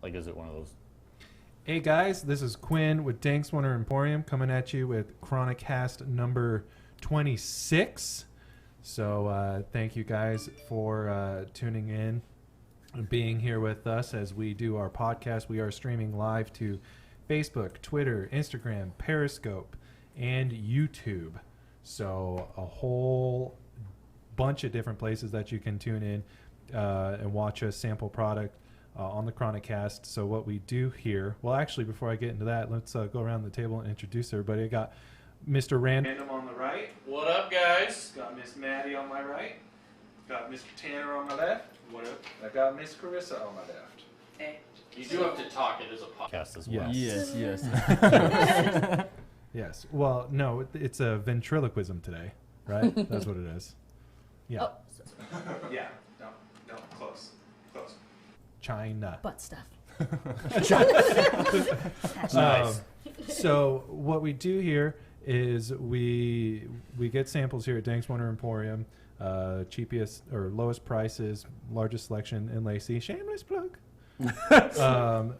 Like, is it one of those? Hey guys, this is Quinn with Dank's Wonder Emporium coming at you with Chronicast number 26. So thank you guys for tuning in and being here with us as we do our podcast. We are streaming live to Facebook, Twitter, Instagram, Periscope, and YouTube. So a whole bunch of different places that you can tune in and watch us sample product on the Chronicast. So what we do here, well, actually, before I get into that, let's go around the table and introduce everybody. I got Mr. Random on the right. What up, guys? Got Miss Maddie on my right. Got Mr. Tanner on my left. What up? I got Miss Carissa on my left. Hey. You do have to talk. It is a podcast as well. Yes. Yes. Yes. Well, no, it's a ventriloquism today, right? That's what it is. Yeah. Oh. Yeah. No. Close. China. Butt stuff. Nice. So what we do here is we get samples here at Dank's Wonder Emporium, cheapest or lowest prices, largest selection in Lacey. Shameless plug.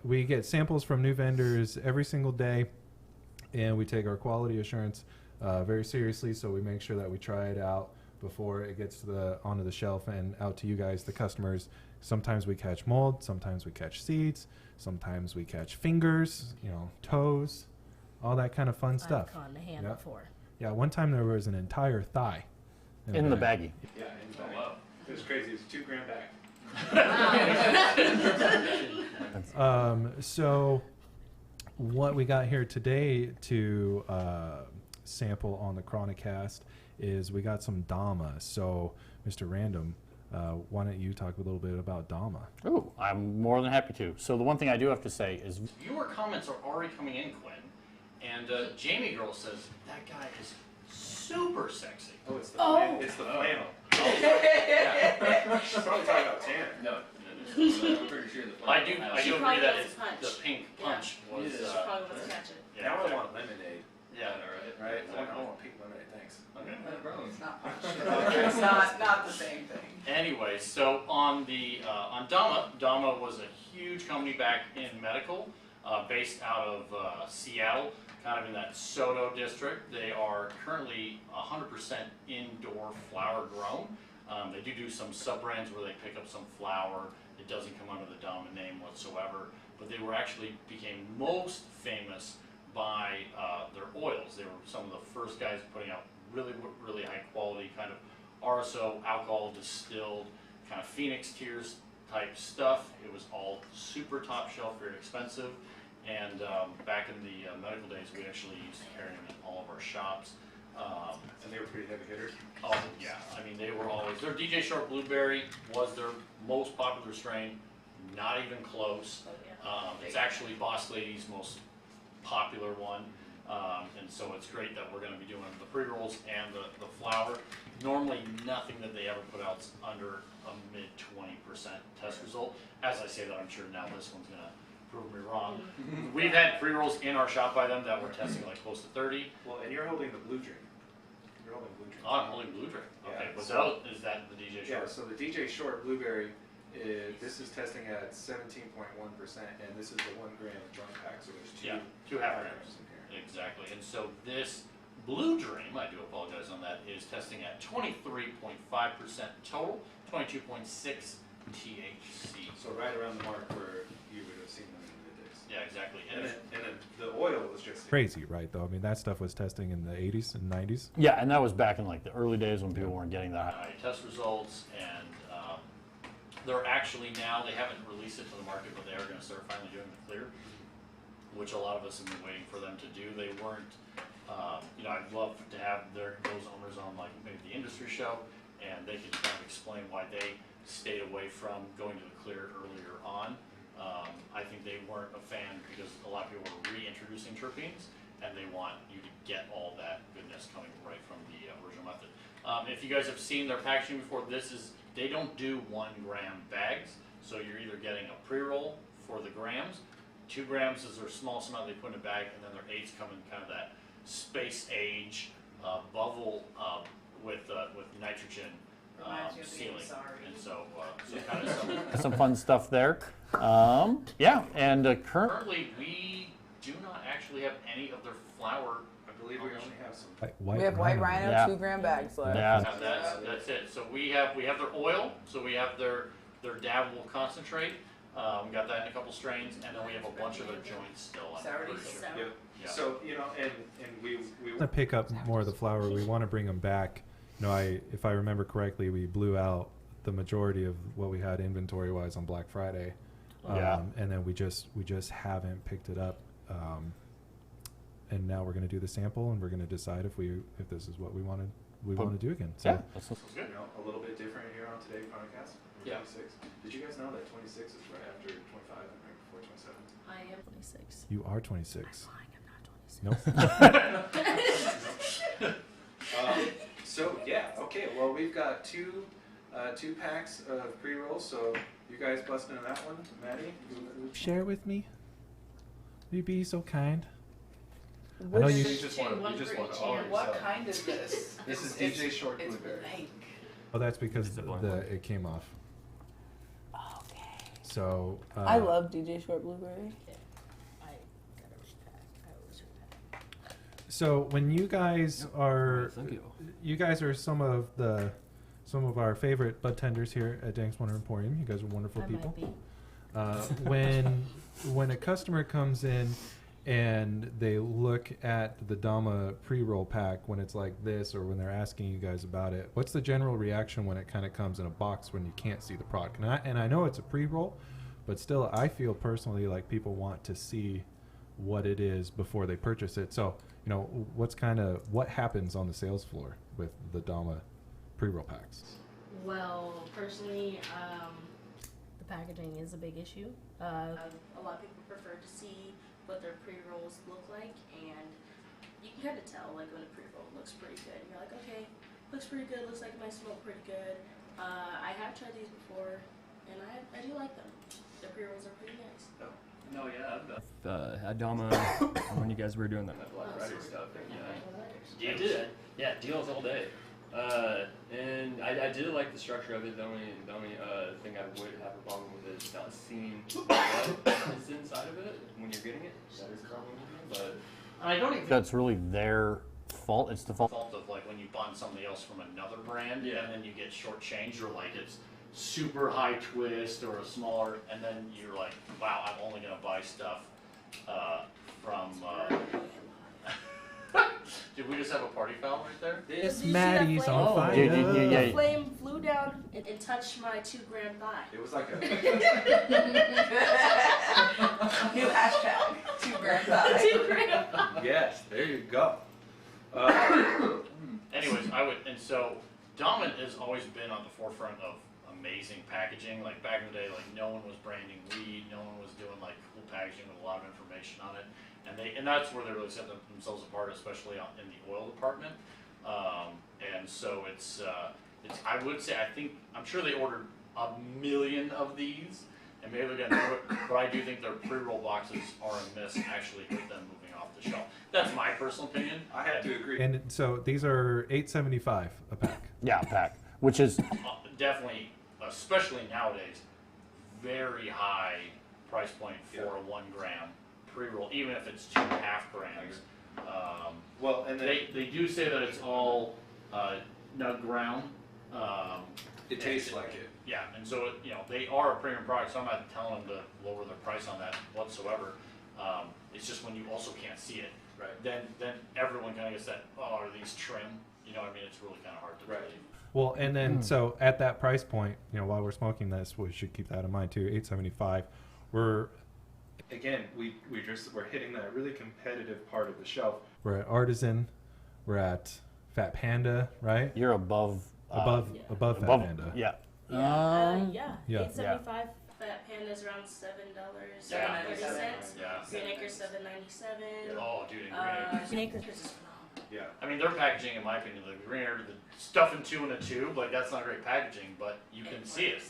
We get samples from new vendors every single day, and we take our quality assurance very seriously. So we make sure that we try it out before it gets to onto the shelf and out to you guys, the customers. Sometimes we catch mold, sometimes we catch seeds, sometimes we catch fingers, toes, all that kind of fun stuff. I've caught a hand before. Yeah, one time there was an entire thigh In the baggie. Yeah, in the bag. Wow. It was crazy. It was a 2 gram bag. Wow. So what we got here today to sample on the Chronicast is we got some Dama. So Mr. Random, why don't you talk a little bit about Dama? Oh, I'm more than happy to. So the one thing I do have to say is Viewer comments are already coming in, Quinn. And Jamie Girl says, that guy is super sexy. Oh, it's the Oh. It's the flannel. Yeah. She's probably talking about Tanner. No. I'm pretty sure the I do She agree probably that wants to punch. the pink punch was... Yeah. She probably wants to catch it. yeah, Now I exactly. want lemonade. Yeah, Right? Exactly. I want pink lemonade, thanks. Okay. bro, it's not It's not the same thing. Anyway, so on Dama was a huge company back in medical, based out of Seattle, kind of in that Soto district. They are currently 100% indoor flower grown. They do some sub-brands where they pick up some flower. It doesn't come under the Dama name whatsoever, but they were actually became most famous by their oils. They were some of the first guys putting out really high quality kind of RSO, alcohol distilled, kind of Phoenix Tears type stuff. It was all super top shelf, very expensive. And back in the medical days, we actually used to carry them in all of our shops. And they were pretty heavy hitters. Oh yeah, I mean they were always, their DJ Short Blueberry was their most popular strain, not even close. It's actually Boss Lady's most popular one. And so it's great that we're going to be doing the pre-rolls and the flour. Normally nothing that they ever put out is under a mid 20% test result. As I say that, I'm sure now this one's going to prove me wrong. We've had pre-rolls in our shop by them that were testing like close to 30. Well, and you're holding the blue drink. You're holding blue drink. Oh, I'm holding Blue Drink. Okay, Yeah, but so- is that the DJ Yeah, Short? so the DJ Short Blueberry, this is testing at 17.1%, and this is the 1 gram drum pack, so there's two, Yeah, 2 half grams grams. in here. Exactly. And so this Blue Dream, I do apologize on that, is testing at 23.5% total, 22.6 THC. So right around the mark where you would have seen them in the days. Yeah, exactly. And then the oil was just crazy, right? Though I mean, that stuff was testing in the 80s and 90s. yeah, and that was back in like the early days when people weren't getting that. high test results, and they're actually now, they haven't released it to the market, but they are going to start finally doing the clear, which a lot of us have been waiting for them to do. They weren't, I'd love to have those owners on like maybe the industry show, and they could kind of explain why they stayed away from going to the clear earlier on. I think they weren't a fan because a lot of people were reintroducing terpenes, and they want you to get all that goodness coming right from the original method. If you guys have seen their packaging before, they don't do 1 gram bags, so you're either getting a pre-roll for the grams, 2 grams is their smallest amount they put in a bag, and then their 8s come in kind of that space age bubble with nitrogen Reminds me of being sealing, sorry. and so kind of some Some fun stuff there. Yeah, and currently, Currently, we do not actually have any of their flour. I believe we only have some. Like We have white rhino, Yeah. 2-gram bags left. yeah, That's it. So we have their oil. So we have their dabbable concentrate. We got that in a couple strains, and then we have a bunch of their joints still. I'm Sour pretty diesel. sure. Yep. Yeah. So and we want to pick up more of the flour. We want to bring them back. You know, if I remember correctly, we blew out the majority of what we had inventory wise on Black Friday. Yeah. And then we just haven't picked it up. And now we're going to do the sample, and we're going to decide if this is what we want to do again. So yeah. That's, Sounds good. you know a little bit different here on today Chronicast. Yeah. 26. Did you guys know that 26 is right after 25 and right before 27? I am 26. you are 26. I'm lying, I'm not 26. Nope. So yeah, okay. Well, we've got two packs of pre-rolls. So you guys busting in that one, Maddie? Share with me. Will you be so kind? I Which, know you. You just want all of What yourself. kind is this? This is DJ Short It's Blueberry. blank. Oh, that's because It's a blind one. it came off. okay. So I love DJ Short Blueberry. I gotta repack. I always repack. So when you guys are, Thank you. you guys are some of our favorite bud tenders here at Dank's Wonder Emporium. You guys are wonderful I people. might be. When a customer comes in and they look at the Dama pre-roll pack when it's like this, or when they're asking you guys about it, what's the general reaction when it kind of comes in a box when you can't see the product? And I know it's a pre-roll, but still, I feel personally like people want to see what it is before they purchase it. So, you know, what happens on the sales floor with the Dama pre-roll packs? Well, personally, the packaging is a big issue. A lot of people prefer to see what their pre-rolls look like, and you can kind of tell, like, when a pre-roll looks pretty good. You're like, okay, looks pretty good, looks like it might smell pretty good. I have tried these before, and I do like them. The pre-rolls are pretty nice. No, yeah. At Dama, when you guys were doing that Black Friday stuff, Yeah. I did. Yeah, deals all day. And I did like the structure of it. The only thing I would have a problem with is not seeing what's inside of it when you're getting it. That is a problem with me, but I don't even that's really their fault. It's the fault. fault of like when you buy something else from another brand, Yeah. and then you get shortchanged, or like it's super high twist or a smaller, and then you're like, wow, I'm only gonna buy stuff from. Did we just have a party foul right there? It's Did you see Maddie's that on flame? fire. Yeah. The flame flew down and touched my 2-gram thigh. It was like a. New hashtag. 2-gram thigh. 2-gram. Yes, there you go. Anyways, and so Dama has always been on the forefront of amazing packaging. Like back in the day, like no one was branding weed, no one was doing like cool packaging with a lot of information on it, and that's where they really set themselves apart, especially in the oil department. And so it's I would say I'm sure they ordered 1 million of these, and maybe they're gonna do it, but I do think their pre-roll boxes are a miss actually with them moving off the shelf. That's my personal opinion. I have to agree. And so these are $8.75 a pack. Yeah, pack, which is Definitely, especially nowadays, very high price point for Yeah. a 1 gram pre-roll, even if it's 2.5 grams. Well, and then They do say that it's all nut ground. it tastes like it. Yeah, and so they are a premium product, so I'm not telling them to lower their price on that whatsoever. It's just when you also can't see it, Right. then everyone kind of gets that. Oh, are these trim? You know what I mean? It's really kind of hard to Right. believe. Well, and then so at that price point, while we're smoking this, we should keep that in mind too. $8.75. We're We're hitting that really competitive part of the shelf. at Artisan. We're at Fat Panda, right? you're above Above Fat Panda. Yeah. Yeah. Yeah. $8.75. Fat Panda's around $7.30. Yeah. Yeah. Green Acre's $7.97. Oh, dude, and Green Acres. Green Acres is phenomenal. Yeah. I mean, their packaging, in my opinion, the Green Acre, the stuff in 2 in a tube, like that's not great packaging, but you can see it.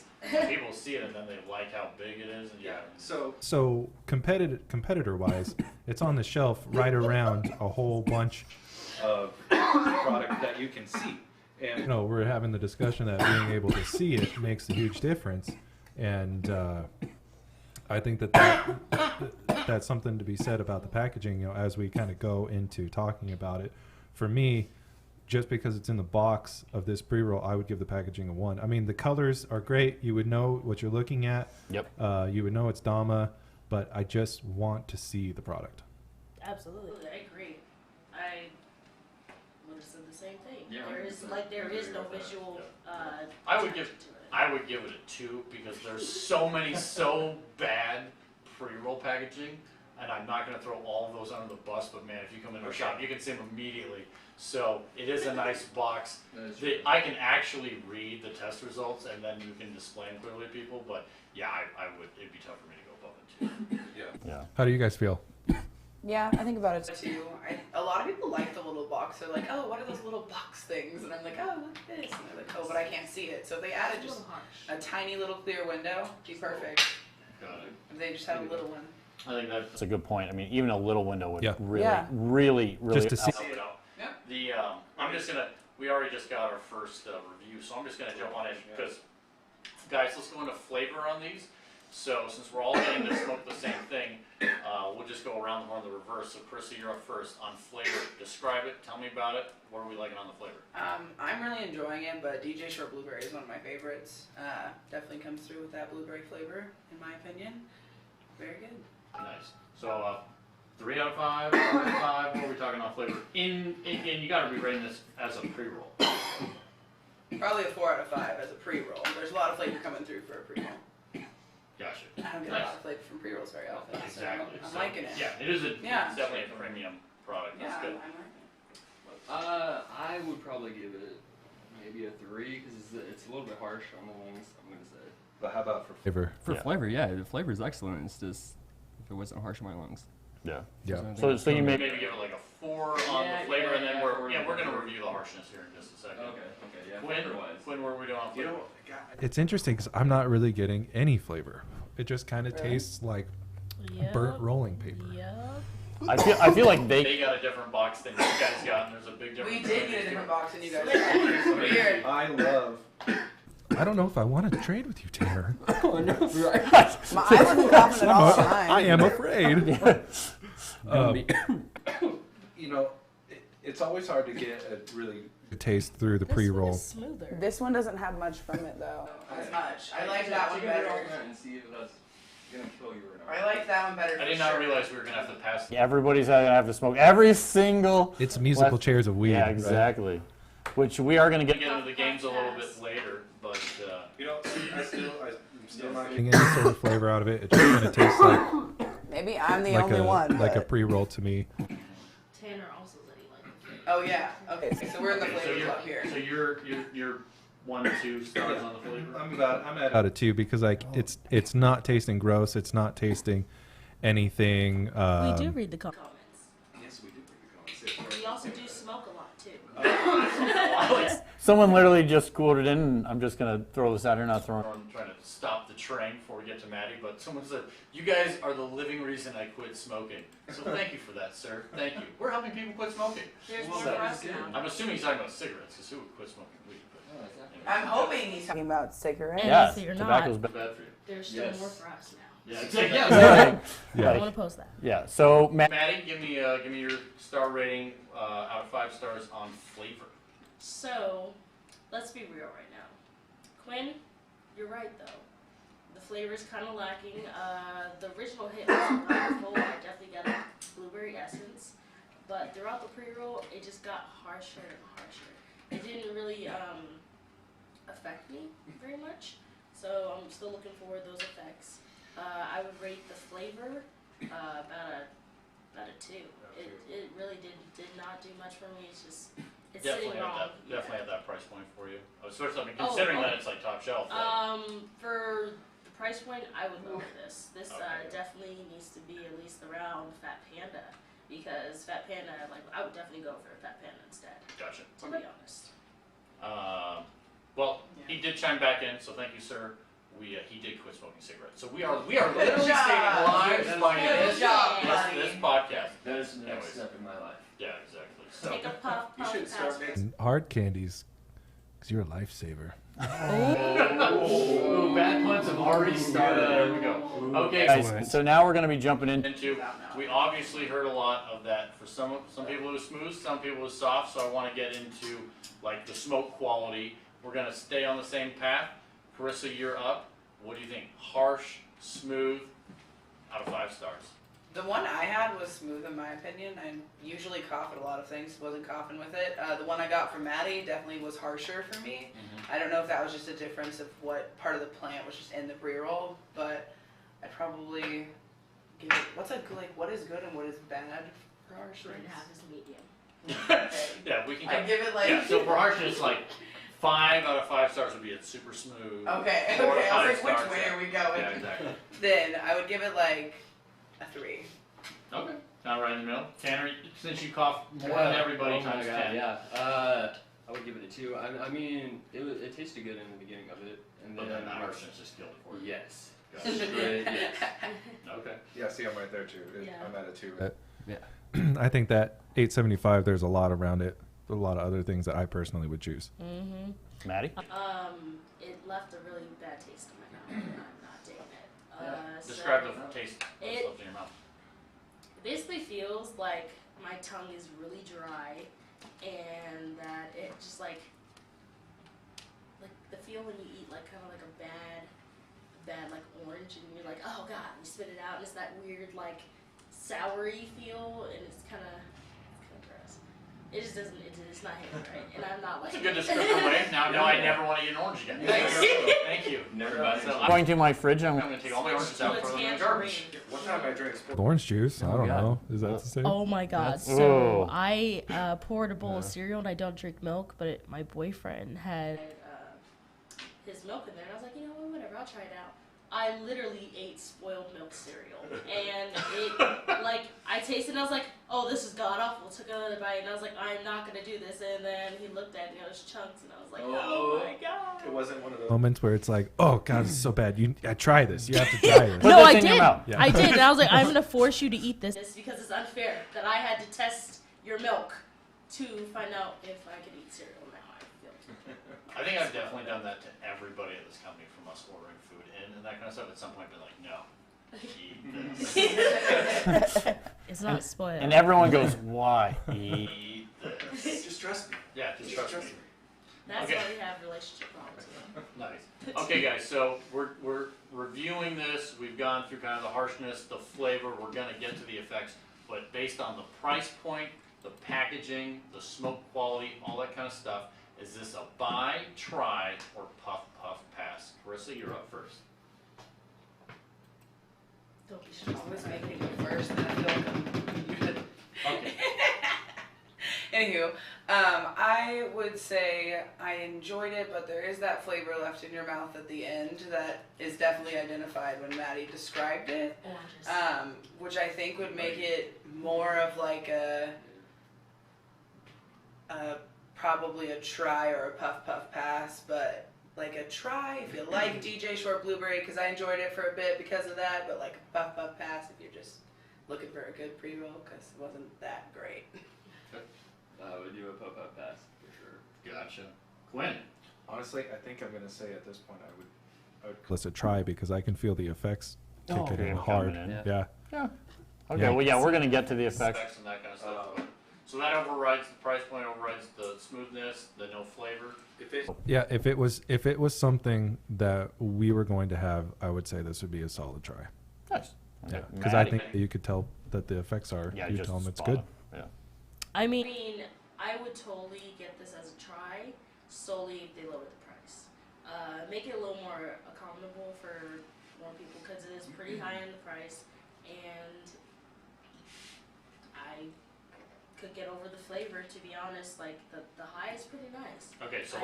People see it, and then they like how big it is, and Yeah. So So competitor wise, it's on the shelf right around a whole bunch. of product that you can see, and We're having the discussion that being able to see it makes a huge difference, and I think that's something to be said about the packaging. You know, as we kind of go into talking about it, for me, just because it's in the box of this pre-roll, I would give the packaging a 1. I mean, the colors are great. You would know what you're looking at. Yep. You would know it's Dama, but I just want to see the product. Absolutely, I agree. I would have said the same thing. Yeah, There is no visual. I would give to it. I would give it a 2 because there's so many so bad pre-roll packaging, and I'm not going to throw all of those under the bus. But man, if you come into a shop, you can see them immediately. So it is a nice box. I can actually read the test results, and then you can display them clearly to people. But yeah, I would. It'd be tough for me to go above a 2. Yeah. Yeah. How do you guys feel? Yeah, I think about it. Too. A lot of people like the little box. They're like, oh, what are those little box things? And I'm like, oh, look at this. And they're like, oh, but I can't see it. So if they added It's a just little harsh. a tiny little clear window, be perfect. Got it. If they just have a little one. I think that's That's a good point. I mean, even a little window would Yeah. really, Yeah. really, really Just to see- help it out. Yeah. The I'm just gonna. We already just got our first review, so I'm just gonna jump on it because, guys, let's go into flavor on these. So since we're all getting to smoke the same thing, we'll just go around the horn the reverse. So Chrissy, you're up first on flavor. Describe it. Tell me about it. What are we liking on the flavor? I'm really enjoying it, but DJ Short Blueberry is one of my favorites. Definitely comes through with that blueberry flavor, in my opinion. Very good. Nice. So 3 out of 5, 4 out of 5. What are we talking on flavor? And you got to be rating this as a pre-roll. Probably a 4 out of 5 as a pre-roll. There's a lot of flavor coming through for a pre-roll. Gotcha. I don't get a lot of flavor from pre-rolls very often. Exactly. So I'm So, liking it. Yeah, it is Yeah. it's definitely a premium product. Yeah, That's I'm good. liking it. I would probably give it maybe a 3 because it's a little bit harsh on the wings. I'm gonna say. But how about for Flavor. For Yeah. flavor, yeah, the flavor is excellent. It's just if it wasn't harsh on my lungs. Yeah. Yeah. So you may Maybe give it like a 4 on Yeah, the flavor, yeah, and then yeah, we're 4 we're gonna on the review the harshness here in just a second. Okay, yeah. Quinn, Flavor-wise. what were we doing on you flavor? know, God, It's interesting because I'm not really getting any flavor. It just kind of Really? tastes like Yep. burnt rolling paper. Yep. I feel like They got a different box than you guys got, and there's a big difference. We did get a different box than you guys got. Weird. I love. I don't know if I want to trade with you, Tanner. Oh no! Right. I wasn't confident at all. I am afraid. You know, it's always hard to get a really. Taste through the This one pre-roll. is smoother. This one doesn't have much from it though. As much. I like that one Check it out better. and see if that's gonna kill you or not. I like that one better. I did for not sure. realize we were gonna have to pass. everybody's gonna have to smoke every single. It's musical Left- chairs of weed. Yeah, right? exactly. Which we are gonna get. Get into the games a little bit later, but You know, I'm still not. Getting any sort of flavor out of it, it's just gonna taste like Maybe I'm the like only a one. like a but pre-roll to me. Tanner also said he liked it. Oh yeah. Okay. So we're in the okay, flavor club here. so you're 1 or 2 stars on the flavor. I'm at Out of 2 because like it's not tasting gross. It's not tasting anything. We do read the comments. Yes, we do. We also do smoke a lot too. Someone literally just quoted in, and I'm just gonna throw this out here, not throwing. I'm trying to stop the train before we get to Maddie, but someone said, "You guys are the living reason I quit smoking." So thank you for that, sir. Thank you. We're helping people quit smoking. There's Well, more that for is us good. now. I'm assuming he's talking about cigarettes, because who would quit smoking weed? But Oh, exactly. I'm hoping he's talking about cigarettes. And Yeah, so you're tobacco's not. bad. bad for you. There's still Yes. more for us now. Yeah, Yeah. I Yeah. want to post that. Yeah. So Maddie, give me your star rating out of 5 stars on flavor. So, let's be real right now. Quinn, you're right though. The flavor's kind of lacking. The original hit was wonderful. I definitely got a blueberry essence, but throughout the pre-roll, it just got harsher and harsher. It didn't really affect me very much, so I'm still looking for those effects. I would rate the flavor about a 2. It really did not do much for me. It's just it's Definitely sitting wrong. definitely at that price point for you. Especially, I mean, Oh, considering okay. that it's like top shelf. Like, For the price point, I would lower this. This Okay. definitely needs to be at least around Fat Panda, because Fat Panda, like, I would definitely go for a Fat Panda instead, gotcha. to be honest. Well, he did chime back in, so thank you, sir. He did quit smoking cigarettes. So we are literally Good stating job. live by Good this, job, this buddy. podcast. That is the Anyways. next step in my life. Yeah, exactly. So Take a puff, You puff, should pass start it. making. Hard candies, because you're a lifesaver. Ooh, bad puns have already started. There we go. Okay, Guys, so now we're going to be jumping in. into, we obviously heard a lot of that. For some people it was smooth, some people it was soft, so I want to get into like the smoke quality. We're going to stay on the same path. Carissa, you're up. What do you think? Harsh, smooth, out of 5 stars. The one I had was smooth in my opinion. I usually cough at a lot of things, wasn't coughing with it. The one I got from Maddie definitely was harsher for me. I don't know if that was just a difference of what part of the plant was just in the pre-roll, but I'd probably give it, what is good and what is bad for harshness? 3.5 is medium. Yeah, we can I give it like yeah, so for harshness, like 5 out of 5 stars would be it's super smooth. okay, 4 to okay. I was 5 like, which stars, way yeah. are we going? Yeah, exactly. Then I would give it like a 3. Okay. Not right in the middle. Tanner, since you cough more than everybody Oh my times God, 10. yeah. I would give it a 2. I mean, it tasted good in the beginning of it, and But then then the harshness just killed it for you. yes. Gotcha. Straight, yes. Okay. Yeah, see, I'm right there too. Yeah. I'm at a 2. I think that 875. There's a lot around it. A lot of other things that I personally would choose. Maddie? It left a really bad taste in my mouth. I'm not digging it. Describe So the taste of it- stuff in your mouth. it basically feels like my tongue is really dry, and that it just like the feel when you eat like kind of like a bad like orange, and you're like, oh god, and you spit it out, and it's that weird like soury feel, and it's kind of gross. It just doesn't. It's not hitting right, and I'm not like. That's a good descriptive way. Now I never want to eat an orange again. Thank you. Never bought it. So Going to my fridge. I'm going to take all my oranges out and throw them in the garbage. One time I drank Orange juice. I don't God. know. Is that the same? Oh my god. That's- So Whoa. I poured a bowl of cereal and I don't drink milk, but my boyfriend had His milk in there, and I was like, you know what, whatever, I'll try it out. I literally ate spoiled milk cereal, and it, like, I tasted it, and I was like, oh, this is god awful. Took another bite, and I was like, I'm not gonna do this. And then he looked at me, and it was chunks, and I was like, oh my god. It wasn't one of those. Moments where it's like, oh god, this is so bad. Try this. You have to try this. Put no, this I in your did. mouth. Yeah. I did, and I was like, I'm gonna force you to eat this. This because it's unfair that I had to test your milk to find out if I could eat cereal. Now I feel I think I've definitely done that to everybody at this company from us ordering food in and that kind of stuff. At some point, been like, no, eat this. It's not spoiled. And everyone goes, why? Eat this. Just trust me. Yeah, just trust me. That's Okay. why we have relationship problems. Nice. Okay, guys, so we're reviewing this. We've gone through kind of the harshness, the flavor. We're gonna get to the effects, but based on the price point, the packaging, the smoke quality, all that kind of stuff, is this a buy, try, or puff pass? Carissa, you're up first. Don't be She's always making me go first, and I feel like I'm muted. Okay. Anywho, I would say I enjoyed it, but there is that flavor left in your mouth at the end that is definitely identified when Maddie described it, oranges. which I think would make it more of like a probably a try or a puff pass, but like a try if you like DJ Short Blueberry, because I enjoyed it for a bit because of that, but like a puff pass if you're just looking for a good pre-roll, because it wasn't that great. I would do a pop-up pass for sure. Gotcha. Quinn. Honestly, I think I'm gonna say at this point I would Let's try because I can feel the effects Oh, kicking in okay. hard. Coming in. Yeah. Okay, Yeah. well, yeah, we're going to get to the effects. Effects and that kind of stuff. So that overrides the price point, overrides the smoothness, the no flavor. if it Yeah, if it was something that we were going to have, I would say this would be a solid try. Nice. Yeah, Okay. because I Maddie? think you could tell that the effects are. Yeah, you just tell them it's spot good. on. Yeah. I I mean, mean, I would totally get this as a try, solely if they lowered the price. Make it a little more accommodable for more people, because it is pretty high in the price, and I could get over the flavor, to be honest. Like, the high is pretty nice. Okay, so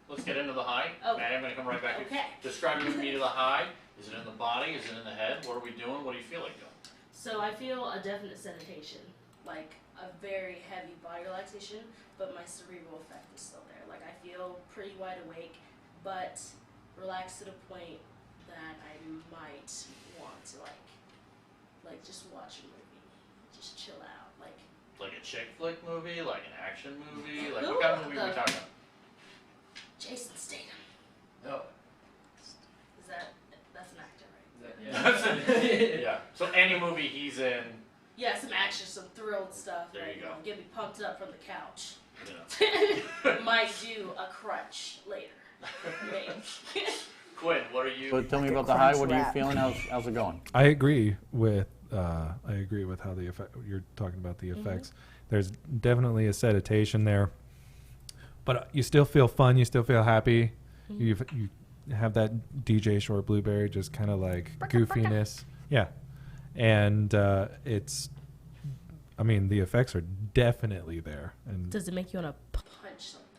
let's get into the high. Oh. Maddie, I'm gonna come right back to you. Okay. Describe to me the high. Is it in the body? Is it in the head? What are we doing? What do you feel like doing? So I feel a definite sensation, like a very heavy body relaxation, but my cerebral effect is still there. Like, I feel pretty wide awake, but relaxed to the point that I might want to like just watch a movie, just chill out. Like a chick flick movie? Like an action movie? Like what kind of movie are we talking about? Jason Statham. No. That's an actor, right? Yeah. Yeah. So any movie he's in, Yeah, some action, some thrilled stuff. There that, you go. Get me pumped up from the couch. you know. Might do a crunch later. Maybe. Quinn, what are you? So tell me about the crunch high. What are you wrap. feeling? How's it going? I agree with how the effect you're talking about the effects. There's definitely a seditation there, but you still feel fun. You still feel happy. You have that DJ Short Blueberry, just kind of like goofiness. Yeah, and it's. I mean, the effects are definitely there, and Does it make you want to? Punch something.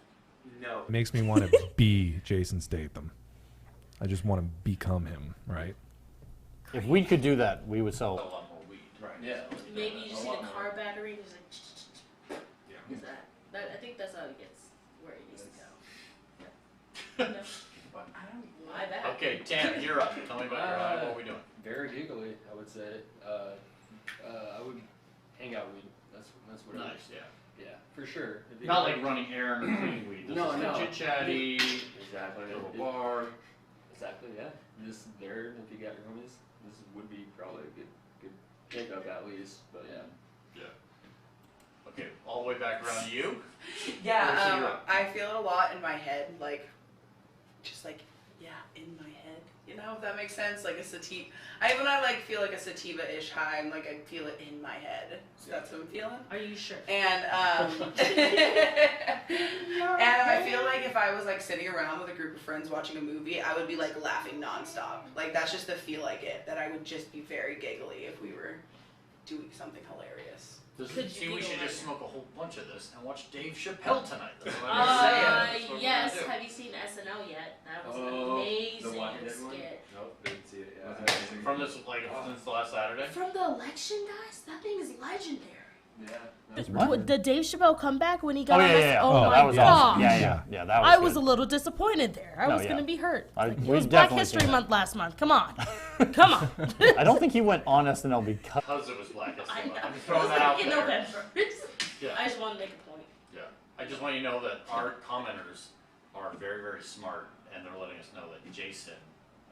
No. it makes me want to be Jason Statham. I just want to become him, right? If we could do that, we would A sell. lot more weed. Right. Yeah. Maybe you just A see lot the more. car battery and just like. Yeah. Is that? I think that's how it gets where it needs to go. No. My bad. Okay, Tanner, you're up. Tell me about your high. What are we doing? Very giggly, I would say. I would hang out weed. That's what I would. Nice, yeah. Yeah, for sure. If you Not like running errand or cleaning weed. This No, is no. chit chatty. Exactly. Go to a bar. Exactly, yeah. Just there, if you got your homies, this would be probably a good pickup at least. But yeah. Yeah. Okay, all the way back around to you. Mercy, you're Yeah, up. I feel it a lot in my head, like, just like, yeah, in my head. You know, if that makes sense? Like a sativa. When I like feel like a sativa-ish high, I'm like, I feel it in my head. So that's what I'm feeling. Are you sure? And and I feel like if I was like sitting around with a group of friends watching a movie, I would be like laughing nonstop. Like that's just the feel I get, that I would just be very giggly if we were doing something hilarious. Could you See, we giggle should right just now? smoke a whole bunch of this and watch Dave Chappelle tonight. That's what I'm saying. That's what we're Yes. gonna do. Have you seen SNL yet? That was Oh, an the amazing Walking Dead one? skit. Nope, didn't see it. Was Yeah. that amazing? From this, like, since the last Saturday. From the election, guys, that thing is legendary. Yeah. That's What? Did Dave Chappelle come back when he got Oh on yeah, this? yeah, yeah. Oh, Oh, my that was gosh. awesome. Yeah. That was. I was good. a little disappointed there. I No, was yeah. going to be hurt. I- It we was Black definitely History seen that. Month last month. Come on. Come on. I don't think he went on SNL because. Because it was Black History I know. Month. I'm It throwing was that out like in there. November. Yeah. I just want to make a point. Yeah. I just want you to know that our commenters are very, very smart, and they're letting us know that Jason,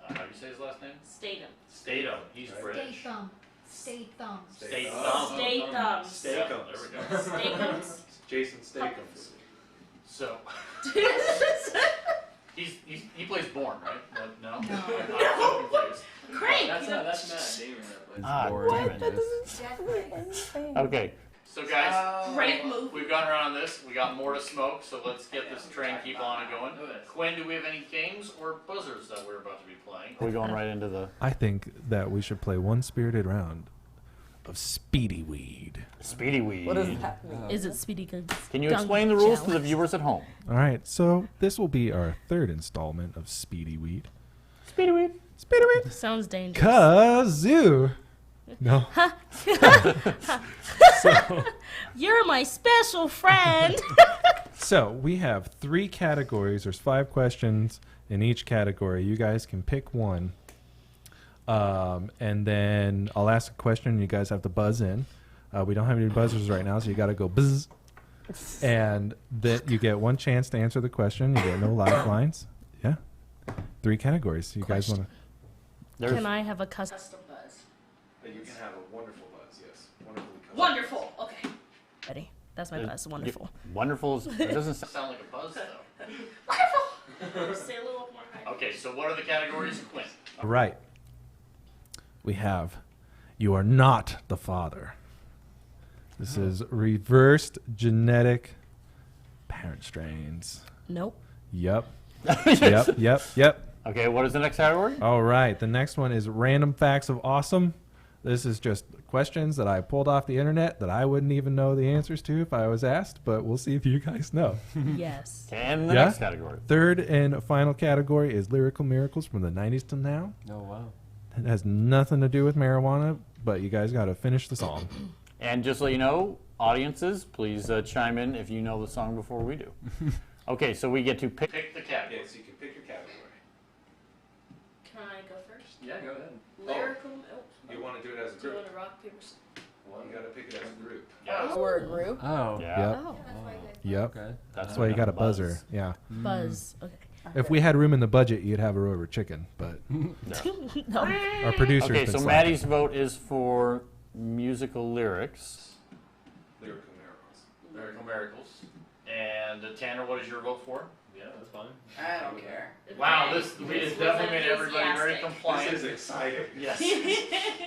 how do you say his last name? Statham. Statham. He's British. Statham. Statham. Statham. Statham. Statham. There we go. Statham's. Jason Statham. So he plays Bourne, right? No. No. I'm confused. Crank. That's Matt Damon that plays. Ah, Or damn it. Yes. Okay. So guys, Great movie. we've gone around on this. We got more to smoke, so let's get this train keep on and going. Quinn, do we have any games or buzzers that we're about to be playing? We're going right into the I think that we should play one spirited round of Speedy Weed. Speedy Weed. What does that mean? Is it Speedy Good? Can you Dunk explain the rules to the challenge? viewers at home? All right, so this will be our third installment of Speedy Weed. Speedy Weed. Speedy Weed. Sounds dangerous. Kazoo. No. So, You're my special friend. so we have 3 categories. There's 5 questions in each category. You guys can pick one. And then I'll ask a question. You guys have to buzz in. We don't have any buzzers right now, so you got to go buzz. And then you get one chance to answer the question. You get no lifelines. Yeah. 3 categories. You guys want to? There's Can I have a custom? Custom buzz. You can have a wonderful buzz, yes. Wonderfully colored. Wonderful. Okay. Ready? That's my buzz. Wonderful. wonderful. It doesn't sound. Sound like a buzz though. Wonderful. Say a little more high. Okay, so what are the categories, Quinn? All right. We have You Are Not the Father. This is reversed genetic parent strains. Nope. Yep. Yep. Okay, what is the next category? All right. The next one is Random Facts of Awesome. This is just questions that I pulled off the internet that I wouldn't even know the answers to if I was asked, but we'll see if you guys know. Yes. And the Yeah? next category. Third and final category is Lyrical Miracles from the 90s to now. Oh wow. It has nothing to do with marijuana, but you guys got to finish the song. And just so you know, audiences, please chime in if you know the song before we do. Okay, so we get to pick. Pick the category. Yeah, so you can pick your category. Can I go first? Yeah, go ahead. Lyrical. Oh. You want to do it as a Do you group. want to rock paper scissors? You got to pick it as a group. Yeah. We're a group. Oh. Yeah. Yep. Oh. That's why you guys. Yep. Okay. That's why you got a buzzer. Yeah. Buzz. Okay. If we had room in the budget, you'd have a rover chicken, but No. our producer's Okay, been so slacking. Maddie's vote is for musical lyrics. Lyrical miracles. Lyrical miracles. And Tanner, what is your vote for? Yeah, that's fine. I don't care. Wow, this we This has was definitely made everybody very enthusiastic. compliant. This is exciting. Yes.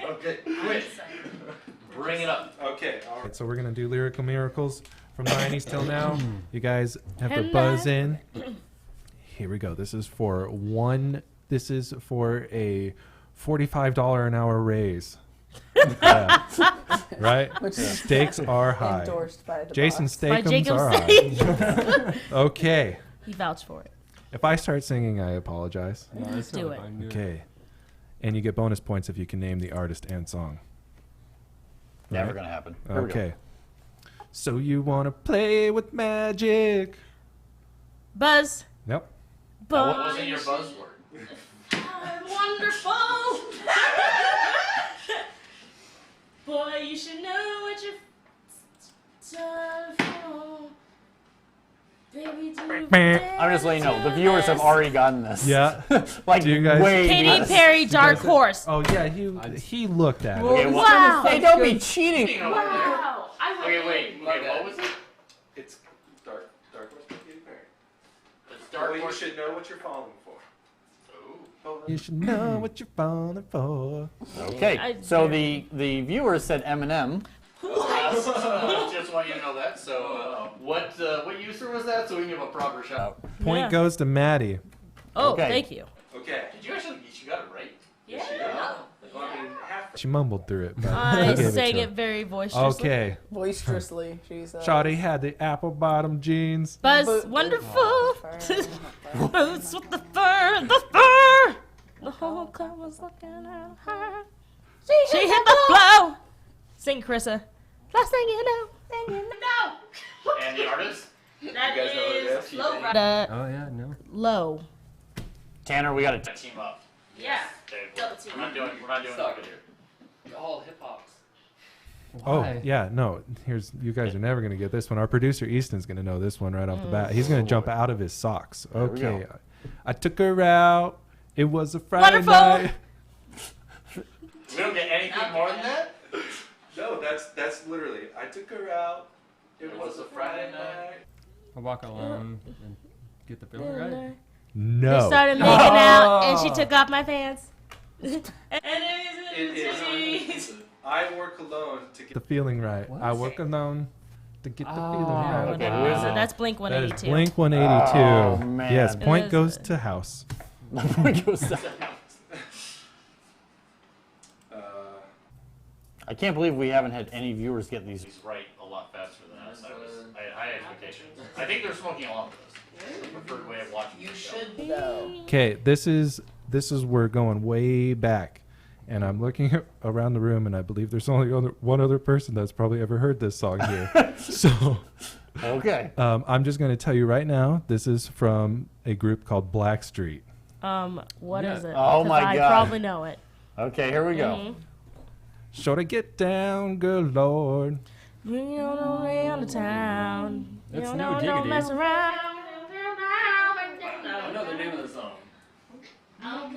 Okay, quit. Bring it up. Okay, all right. Right, so we're gonna do lyrical miracles from the 90s till now. You guys have to And buzz in. Here we go. This is for a $45 an hour raise. Yeah. Right? Which is Stakes are high. endorsed by the Jason boss. By Stakems Jacob are high. Okay. He vouched for it. If I start singing, I apologize. No, that's Do totally it. fine. Okay. And you get bonus points if you can name the artist and song. Never Right? gonna happen. Here we go. Okay. So you want to play with magic? Buzz. Nope. Now, what wasn't your buzzword? Wonderful. Boy, you should know what you're done for. Baby, do I'm just letting you know, the viewers have already gotten this. Yeah. Like, Do you guys- way Katy past- Perry, Dark Horse. Oh yeah, he looked at it. Okay, well, Wow. Hey, don't be cheating. Wow. I went Okay, in. wait, what was it? It's Dark Horse by Katy Perry. It's Dark Dark you Horse. should know what you're falling for. You should know what you're falling for. Okay, I so dare the viewers said Eminem. Just want you to know that. So, what user was that? So we can give a proper shout out. Point Yeah. goes to Maddie. Oh, Okay. thank you. Okay. Did you actually? You got it right. Yeah. Well, I mean, half. She mumbled through it. But I gave sang to it her. very boisterously. Okay. Boisterously, she said. Shawty had the apple bottom jeans. Buzz, Boot- wonderful. Fur. Boots with the fur, the fur. The whole club was looking at her. She hit the flow. Sing, Carissa. Last thing you know. No. And the artist? That You guys know what it is is? low Oh Oh yeah, no. low. Tanner, we got to Team up. Yeah. Okay, Double team. we're not doing Stop. it here. All hip hops. Oh Why? yeah, no. You guys are never gonna get this one. Our producer Easton's gonna know this one right off the bat. He's gonna jump out of his socks. There we go. Okay. I took her out. It was a Friday Wonderful. night. We don't get anything more than that? No, that's literally. I took her out. It was a Friday night. I walk alone and get the feeling right. They No. started making out, and she took off my pants. And It is. I wore cologne to The get. feeling right. What? I work alone to get the feeling Oh, right. Okay, who is it? That's Blink That is 182. Blink 182. Oh, man. Yes, point It goes is. to house. I can't believe we haven't had any viewers get these. He's right a lot faster than us. I had high expectations. I think they're smoking along with us. It's the preferred way of watching You the show. should though. Okay, this is we're going way back, and I'm looking around the room, and I believe there's only one other person that's probably ever heard this song here. So Okay. I'm just going to tell you right now, this is from a group called Blackstreet. What Yeah. is it? Oh 'Cause my I God. probably know it. Okay, here we go. Mhm. Should I get down, good Lord? Bring it on the way on the town. It's You no don't diggity. mess around. I know the name of the song. That's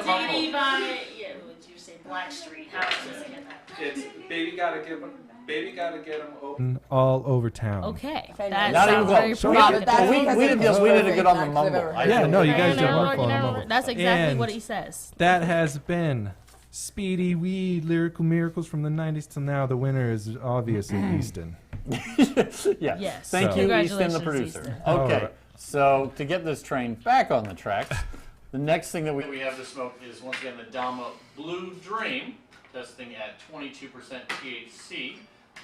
no diggity by, yeah, would you say Blackstreet? How else does it get that? It's baby gotta get him open. All over town. Okay, Okay, that Not even sounds close. very So Yeah, provocative. but that's we because did it's good. We did a good on the perfect times I've mumble. ever I heard. Yeah, think- no, you guys did No, wonderful on the no, mumble. That's exactly And what he says. that has been Speedy Weed Lyrical Miracles from the 90s till now. The winner is obviously Easton. Yeah. Yes. Thank So- you, Easton, the Congratulations, producer. Easton. Okay. Alright. So to get this train back on the tracks, the next thing that we have to smoke is once again the Dama Blue Dream, testing at 22% THC.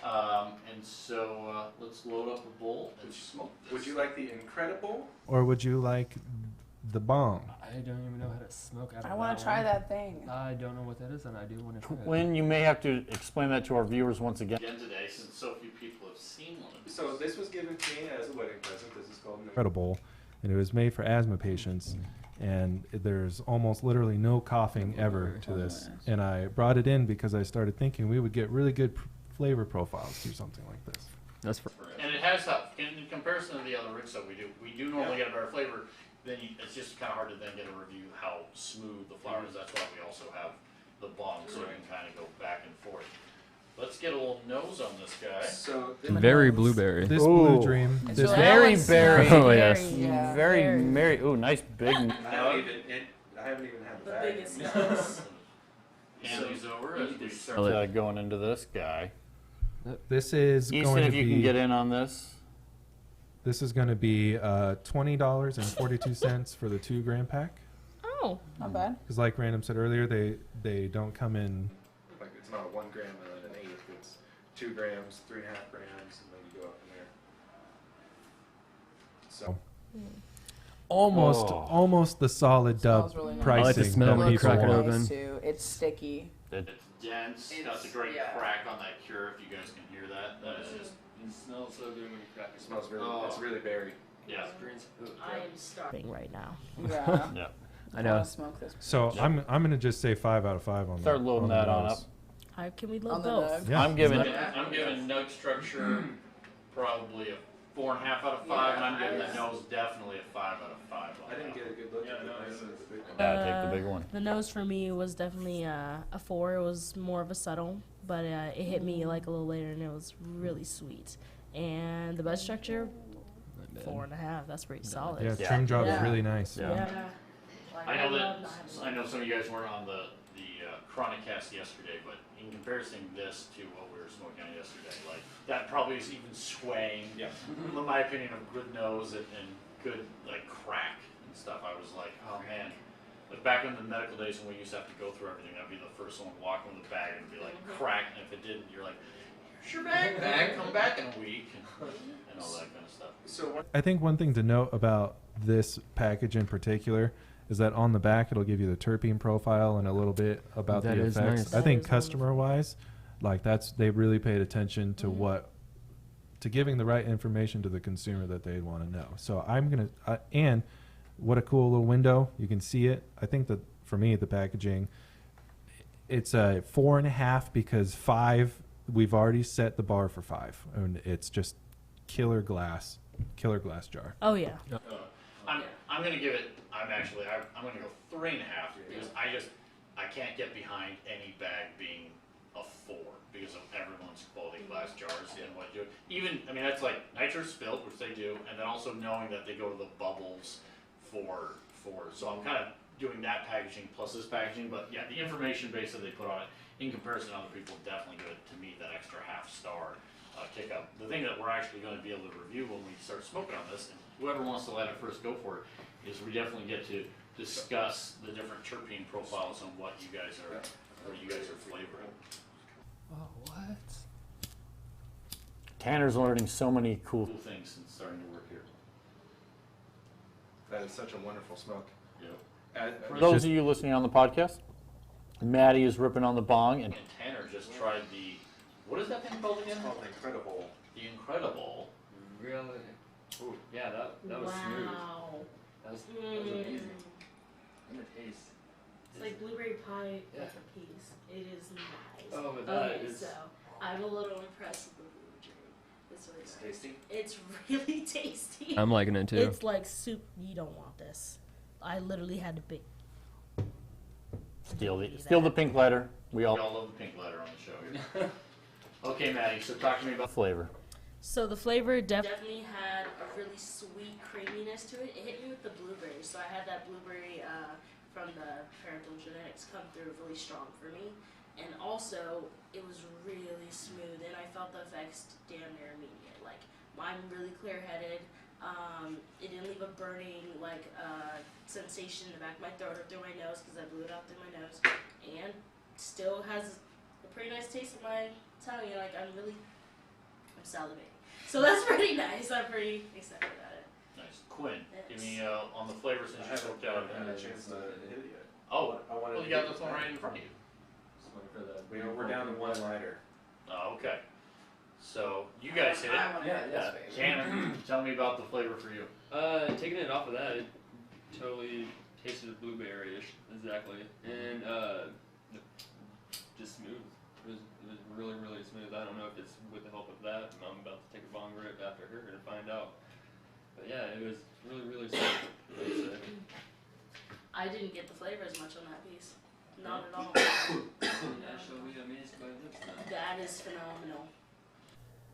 And so let's load up a bowl and smoke this. Would you like the Incredible? Or would you like the bomb? I don't even know how to smoke out of I want to try one. that thing. I don't know what that is, and I do want to try it. When you may have to explain that to our viewers once again. Again today, since so few people have seen one of these. So this was given to me as a wedding present. This is called an Incredible, and it was made for asthma patients. And there's almost literally no coughing ever to this. And I brought it in because I started thinking we would get really good flavor profiles through something like this. That's for And it has, can comparison to the other rich stuff we do normally get a better flavor. Then it's just kind of hard to then get a review how smooth the flour is. That's why we also have the bong, so we can kind of go back and forth. Let's get a little nose on this guy. So Very blueberry. This Ooh. blue dream. It's This really- Very That berry. Oh, yes. Yeah, Very, very. very. Ooh, nice big. I haven't even had The the bag. biggest nose. Hand these over as we start. Going into this guy. This is Easton, going to if you be. can get in on this. This is going to be $20.42 for the 2 gram pack. Oh, Not bad. Because like Random said earlier, they don't come in. Like it's not a 1 gram and then an eighth. It's 2 grams, 3.5 grams, and then you go up from there. So Almost the solid dub Smells really nice. pricing I like the smell that when you people crack it want. open. Nice too. It's sticky. It's dense. That's a great Yeah. crack on that cure. If you guys can hear that, that is just It smells so good when you crack it it. smells really. Oh. It's really berry. yeah. I am starving. thing right now. Yeah. Yeah. I know. Smoke this. So I'm gonna just say 5 out of 5 on Start that. loading the that on nose. up. Can we On load the both? nug. Yeah. I'm giving. I'm giving nug structure probably a 4.5 out of 5, and I'm giving the nose definitely a 5 out of 5. I didn't get a good look at the nice of the big one. Yeah, take the big one. The nose for me was definitely a 4. It was more of a subtle, but it hit me like a little later, and it was really sweet. And the bud structure, 4.5. That's pretty solid. Yeah, Yeah. trim job is Yeah. really nice. Yeah. I know that. I know some of you guys weren't on the Chronicast yesterday, but in comparison this to what we were smoking on yesterday, like that probably is even swaying. Yeah. In my opinion, of good nose and good like crack and stuff. I was like, oh man. Like back in the medical days when we used to have to go through everything, I'd be the first one walking with a bag and it'd be like crack, and if it didn't, you're like, here's your bag, come back in a week, and all that kind of stuff. So what? I think one thing to note about this package in particular is that on the back it'll give you the terpene profile and a little bit about That the is effects. nice. I That think is customer wise, like they really paid attention to to giving the right information to the consumer that they'd want to know. So I'm gonna and what a cool little window. You can see it. I think that for me the packaging, it's a 4.5 because 5 we've already set the bar for 5, and it's just killer glass jar. Oh yeah. I'm gonna give it. I'm gonna go 3.5 because I can't get behind any bag being a 4 because of everyone's quality glass jars and what you even. I mean that's like nitro spilt, which they do, and then also knowing that they go to the bubbles for. So I'm kind of doing that packaging plus this packaging, but yeah, the information base that they put on it in comparison to other people definitely good to me that extra half star kick up. The thing that we're actually going to be able to review when we start smoking on this, and whoever wants to let it first go for it, is we definitely get to discuss the different terpene profiles on what you guys are flavoring. Oh, what? Tanner's learning so many cool. Cool things since starting to work here. That is such a wonderful smoke. Yep. For those of you listening on the podcast, Maddie is ripping on the bong, and And Tanner just tried the, what is that thing called again? It's called Incredible. The Incredible. Really? Ooh, yeah, that was smooth. Wow. That was amazing. And the taste. It's like blueberry pie Yeah. with a piece. It is nice. Oh, but that Okay, is- so I'm a little impressed with the blue dream. It's really It's nice. tasty. It's really tasty. I'm liking it too. It's like soup. You don't want this. I literally had to pick. steal the pink letter. We We all all love the pink letter on the show here. Okay, Maddie, so talk to me about flavor. So the flavor Definitely had a really sweet creaminess to it. It hit me with the blueberry, so I had that blueberry from the parental genetics come through really strong for me. And also, it was really smooth, and I felt the effects damn near immediate. Like, I'm really clear-headed. It didn't leave a burning, sensation in the back of my throat or through my nose because I blew it out through my nose. And still has a pretty nice taste in my tongue. And, I'm salivating. So that's pretty nice. I'm pretty excited about it. nice. Quinn, give Yes. me on the flavor since I you smoked out. haven't had a chance to hit it yet. Oh, I wanted well, you to got hit this one right in front of you. We're down to 1 lighter. Oh, okay. So you guys hit it. I wanna Yeah, hit yeah. this baby. Tanner, tell me about the flavor for you. Taking it off of that, it totally tasted blueberry-ish, exactly, and just smooth. It was really, really smooth. I don't know if it's with the help of that. I'm about to take a bong rip after her and find out. But yeah, it was really sweet. I didn't get the flavor as much on that piece. Not at all. Actually, we amazed by lips now. That is phenomenal.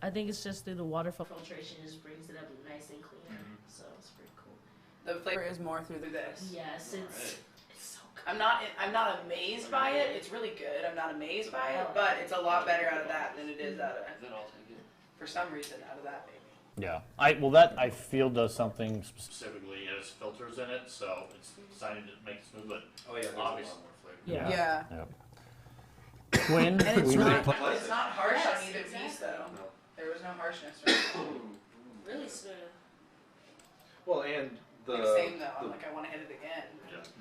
I think it's just through the water Filtration just brings it up nice and clear. So it's pretty cool. The flavor Is more through the this. Yes, Alright. it's so good. I'm not amazed by it. It's really good. I'm not amazed by it, but it's a lot better out of that than it is out of, Then I'll take it. for some reason, out of that maybe. Yeah, that I feel does something specifically. It has filters in it, so it's designed to make it smooth, but Oh yeah, there's a lot more flavor. Yeah. Yeah. Yep. Quinn, And it's we not, need- it's not harsh Yes, on either piece exactly. though. No. There was no harshness, right? Really smooth. Well, and Same though. I'm like, I want to hit it again.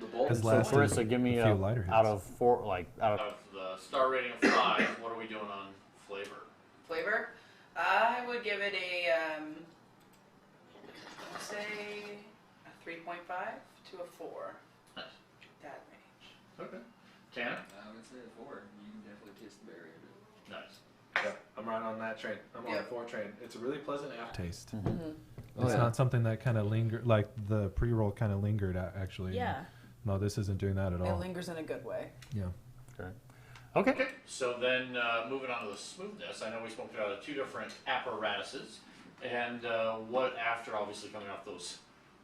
the bowl. Has so lasted Carissa, give me a few lighter hits. out of 4, like out Out of of the star rating of 5, what are we doing on flavor? Flavor, I would give it a say a 3.5 to a 4. Nice. That range. Okay. Tanner? I would say a 4. You can definitely taste the berry of it. Nice. Yeah, I'm right on that train. I'm on Yeah. the 4 train. It's a really pleasant after. Taste. Oh, It's yeah. not something that kind of lingered, like the pre-roll kind of lingered actually. Yeah. No, this isn't doing that at It all. lingers in a good way. Yeah. okay. So then, moving on to the smoothness, I know we spoke about 2 different apparatuses, and what after obviously coming off those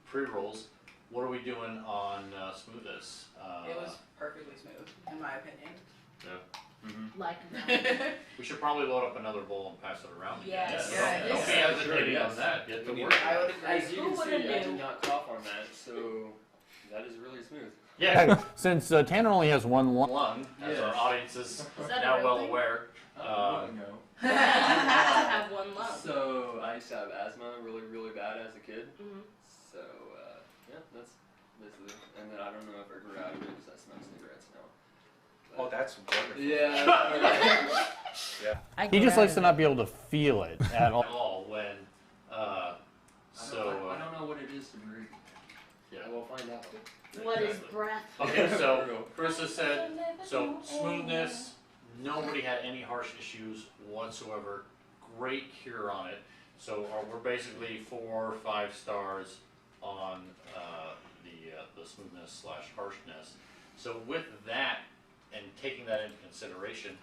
pre-rolls, what are we doing on smoothness? It was perfectly smooth, in my opinion. Like We should probably load up another bowl and pass it around. Yes. Yeah, Don't be yes. hesitating Sure, on yes. that. Get to We work. I would As agree. you Who can see, would've I knew? did not cough on that, so that is really smooth. Yeah. Since Tanner only has one Lung, as Yes. our audience is Is that a now real well thing? aware. No. I have one lung. So I used to have asthma really bad as a kid. Mhm. So yeah, that's basically. And then I don't know if I grew out of it because I smoke cigarettes now. Oh, that's wonderful. Yeah. I he go just down likes to in not be able to feel it at all. At all when, I so, don't know what it is to breathe. yeah. We'll find out. What is Exactly. breath? Okay, so Carissa said, so smoothness, nobody had any harsh issues whatsoever. Great cure on it. So we're basically 4 or 5 stars on the smoothness / harshness. So with that and taking that into consideration,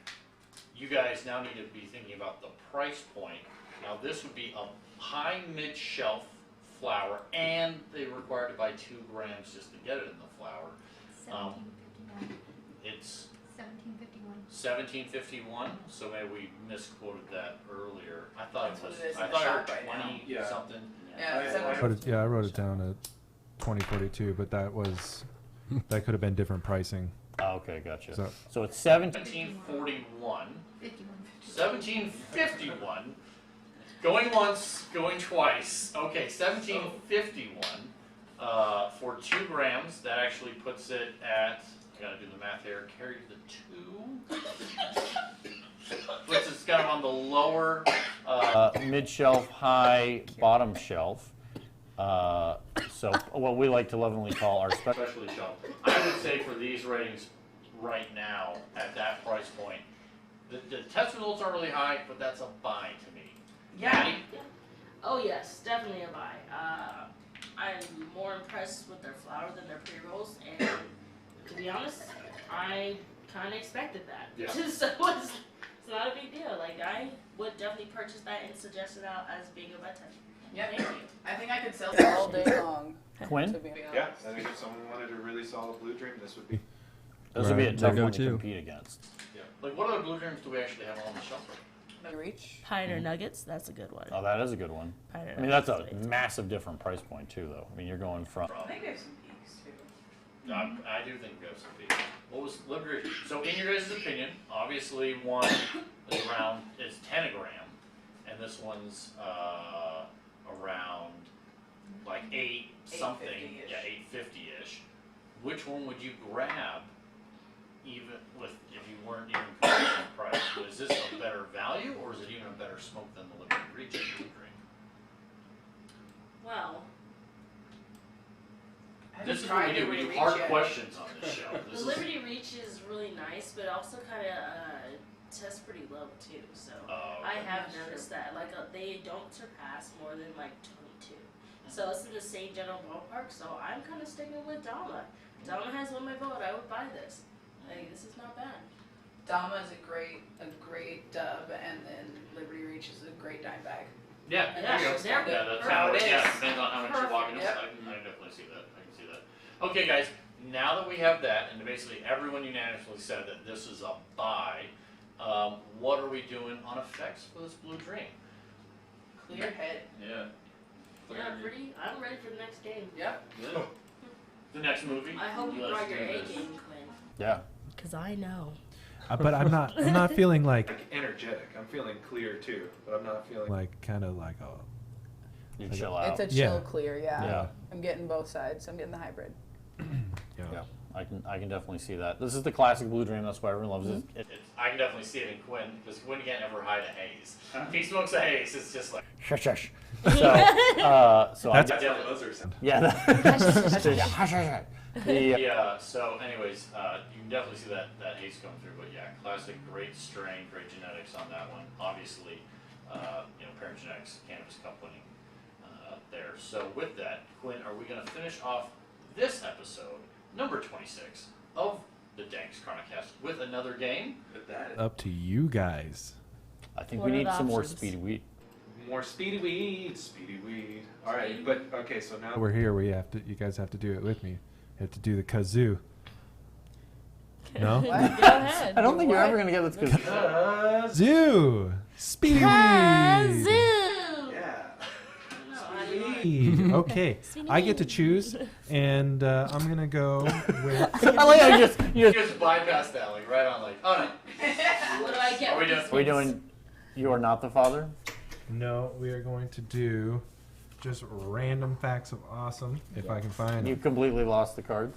you guys now need to be thinking about the price point. Now this would be a high mid-shelf flour, and they required to buy 2 grams just to get it in the flour. 1751. It's 1751. $17.51, so maybe we misquoted that earlier. I thought That's it was, what it is in I the thought shop it right was now. 20 Yeah. something. Yeah, I wrote it down at 2042, but that could have been different pricing. Oh, okay, gotcha. So- So it's 17. 1741, 51. 1751, going once, going twice. Okay, 1751 for 2 grams. That actually puts it at, I gotta do the math here, carry the 2. Puts it kind of on the lower, Mid-shelf, high, bottom shelf. So what we like to lovingly call our special. specialty shelf. I would say for these ratings right now, at that price point, the test results aren't really high, but that's a buy to me. Yeah. Maddie? Oh yes, definitely a buy. I'm more impressed with their flour than their pre-rolls, and to be honest, I kind of expected that. Yeah. So it's not a big deal. Like I would definitely purchase that and suggest it out as being a button. Yep. Thank you. I think I could sell All day long. Quinn? To be honest. Yeah, I think if someone wanted a really solid blue dream, this would be. Those would be a Right, tough the one to go-to. compete against. Like, what other blue dreams do we actually have on the shelf right Reach. Pioneer Nuggets, that's a good one. Oh, that is a good one. Pioneer I mean, that's Nuggets a is massive different price point too, though. I mean, you're going from. I think there's some peaks too. I do think we have some fees. What was Liberty? So, in your guys' opinion, obviously one is around is 10 a gram, and this one's around like 8 something, 850-ish. yeah, 850-ish. Which one would you grab, even with if you weren't even comparing price? Is this a better value, or is it even a better smoke than the Liberty Reach blue dream? Well, I This is haven't what we tried do. We do Reach hard yet. questions on this show. the This is, Liberty Reach is really nice, but also kind of tests pretty low too. So I okay. have noticed that. Like they don't surpass more than like 22. So it's in the same general ballpark. So I'm kind of sticking with Dama. Dama has won my vote. I would buy this. Like, this is not bad. Dama is a great dub, and then Liberty Reach is a great dime bag. Yeah, Yeah, there you go. they're Yeah, that's how how it Yeah, is. depends on how much you're walking. Yep. I can definitely see that. I can see that. Okay, guys. Now that we have that, and basically everyone unanimously said that this is a buy, what are we doing on effects for this Blue Dream? Clear head. Yeah. Yeah, I'm ready for the next game. Yep. Yeah. The next movie? I hope you Let's brought your do A this. game, Quinn. Yeah. Because I know. But I'm not feeling like Energetic. I'm feeling clear too, but I'm not feeling kind of like oh. You chill out. It's a Yeah. chill clear, yeah. Yeah. I'm getting both sides. I'm getting the hybrid. Yeah, I can definitely see that. This is the classic Blue Dream. That's why everyone loves it. I can definitely see it in Quinn, because Quinn can't ever hide a haze. If he smokes a haze, it's just like... Shush, shush. So That's- that's what buzzer sound. yeah. Hush, hush, hush. So anyways, you can definitely see that haze coming through, but yeah, classic, great strain, great genetics on that one. Obviously, Parent Genetics, Cannabis Company there. So with that, Quinn, are we going to finish off this episode, number 26, of the Dank's Chronicast with another game? But that is Up to you guys. I think What we are need the some more options? speedy wheat. more speedy weed, speedy weed. All right, but okay, so now We're here. You guys have to do it with me. You have to do the kazoo. No? Go ahead. I don't think you're What? ever gonna get this good. Zoo! Speedy weed! Zoo! yeah. Weed. Okay, I get to choose, and I'm gonna go with. I like how you You just bypassed that, like, right on, like, oh What do I get? Are we with doing- these Are we things? doing You Are Not the Father? No, we are going to do just random facts of awesome, if I can find You them. completely lost the cards.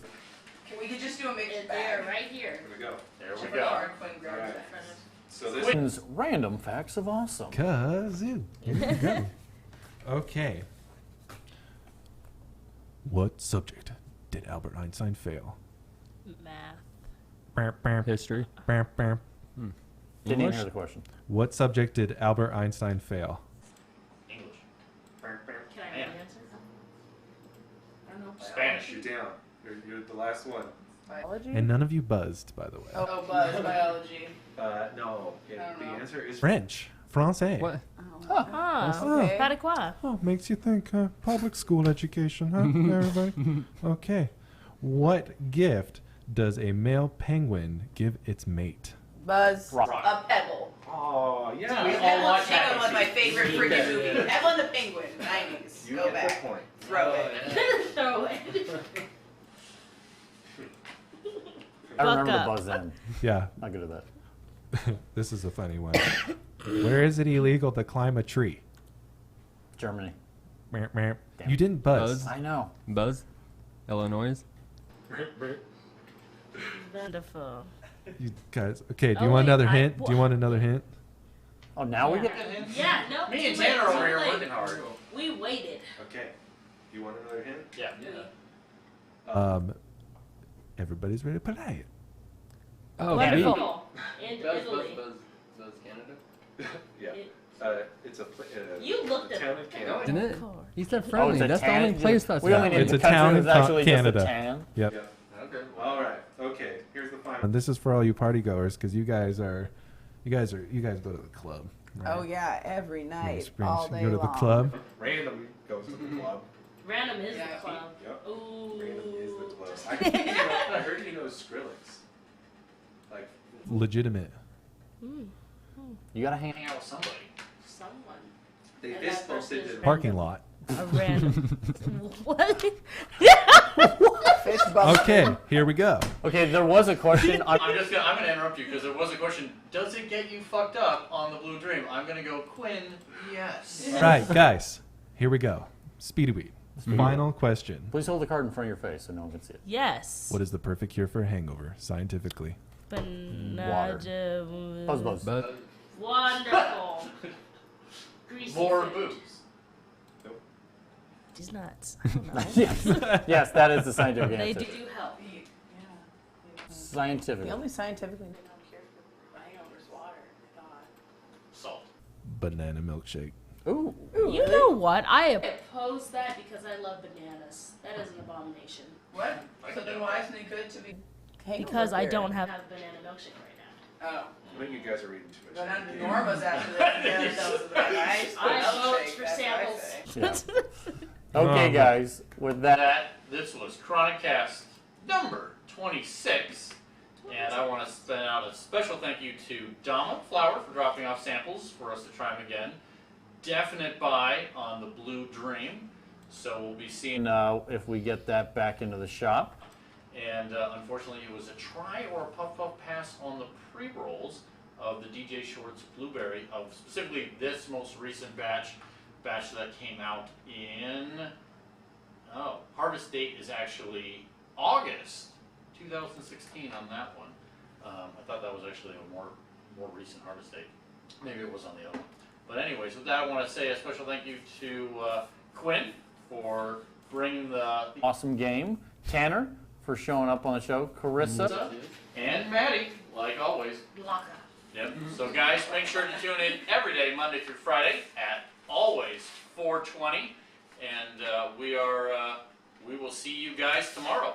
We could just do a mixed They're bag. right here. Here we go. There we Whichever go. card Quinn grabs Alright. next. So this Quinn's Random Facts of Awesome. Kazoo. Here we go. Okay. What subject did Albert Einstein fail? Math. History. Didn't even English? hear the question. What subject did Albert Einstein fail? English. Can I Man. get the answer? I don't know. Spanish. you're down. You're the last one. Biology? And none of you buzzed, by the way. Oh, Buzz, biology. No. I don't The know. answer is French. Francais. What? Ah, Okay. Pataquaa. Oh, makes you think public school education, huh, everybody? Okay. What gift does a male penguin give its mate? Buzz. Rock. A pebble. Oh yeah. We all Pebble watch Penguin was my Happy favorite Feet. freaking Yeah, movie. yeah. Pebble and the Penguin, 90s. You Go get back. the point. Throw it. Throw it. I Fuck remember up. the buzz end. Yeah, Not good at that. this is a funny one. Where is it illegal to climb a tree? Germany. Meow, meow. Damn. You didn't buzz. Buzz. I know. Buzz? Illinois? Wonderful. You guys. Okay, do you Oh, want wait, another I- hint? Do you want another hint? Oh, now we Yeah. get. Yeah, no. Me and too late, Tanner over too here late. working hard. We waited. Okay. You want another hint? Yeah. Everybody's ready to play. Oh, Wonderful. beef. In Buzz, Italy. Buzz, Canada? Yeah. It- It's a You looked at town it. in Canada. Didn't it? Of course. He said Oh, friendly. it's a That's the tan. only place that's We only at. need It's the a town country in that's actually Canada. Just a tan. Yep. Yeah. Okay. All right. Okay. Here's the final. And this is for all you party goers, because you guys go to the club. Right? Oh yeah, every night, You all day go to the long. club. Random goes to the club. Random is Yeah. the club. Yep. Ooh. Random is the club. I heard he knows Skrillex. Like. Legitimate. You gotta hang Hang out with somebody. Someone. They And fist that person Parking bumped is into. random. lot. A random. What? Fist bump. Okay, here we go. Okay, there was a question. I'm gonna interrupt you because there was a question. Does it get you fucked up on the Blue Dream? I'm gonna go Quinn. Yes. Right, guys, here we go. Speedy weed. Final question. Please hold the card in front of your face so no one can see it. Yes. What is the perfect cure for a hangover, scientifically? Water. Buzz, buzz. Buzz. Wonderful. Greasy More food. boobs. He's nuts. I don't know. yes. Yes, that is the scientific They answer. They do help. Scientific. The only scientifically Cure for hangovers, water. God. Salt. Banana milkshake. Ooh. You know what? I oppose that because I love bananas. That is an abomination. What? So then why isn't it good to be? Because I don't have banana milkshake right Oh. I think you guys are reading too But much. under Norma's after that, yeah, that was about ice. I vote Milkshake, for that's what I samples. say. Yeah. Okay, Oh, guys. With that, this was Chronicast number 26. And I want to send out a special thank you to Dama Flower for dropping off samples for us to try them again. Definite buy on the Blue Dream. So we'll be seeing if we get that back into the shop. And unfortunately, it was a try or a puff pass on the pre-rolls of the DJ Shorts Blueberry, of specifically this most recent batch that came out in, harvest date is actually August 2016 on that one. I thought that was actually a more recent harvest date. Maybe it was on the other one. But anyways, with that, I want to say a special thank you to Quinn for bringing the awesome game, Tanner for showing up on the show, Carissa, and Maddie, like always. Blanca. Yep. So guys, make sure to tune in every day, Monday through Friday, at always 4:20, and we will see you guys tomorrow.